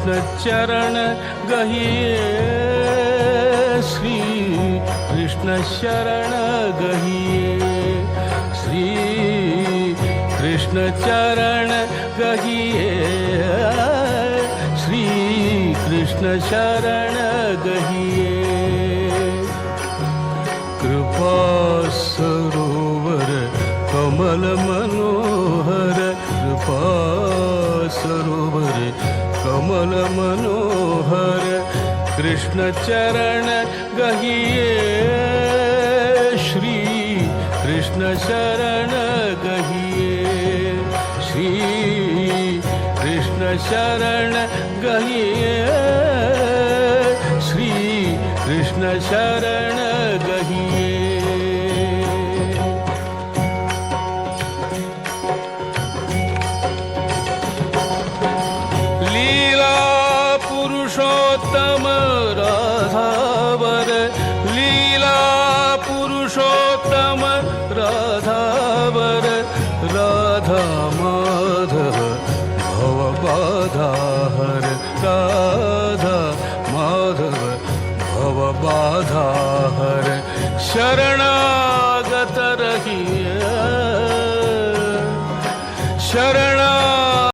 कृष्ण चरण गहिए श्री कृष्ण शरण गहिए श्री कृष्ण चरण गहिए श्री कृष्ण शरण गहिए कृपा सरोवर कमल मनोहर कृपा सरोवर कमल मनोहर कृष्ण चरण गहिए श्री कृष्ण शरण गहिए श्री कृष्ण शरण गहिए श्री कृष्ण शरण गहिए पुरुषोत्तम राधावर लीला पुरुषोत्तम राधावर राधा माधव भव बाधाहर राधा माधव भव बाधाहर शरणागत रहिए शरण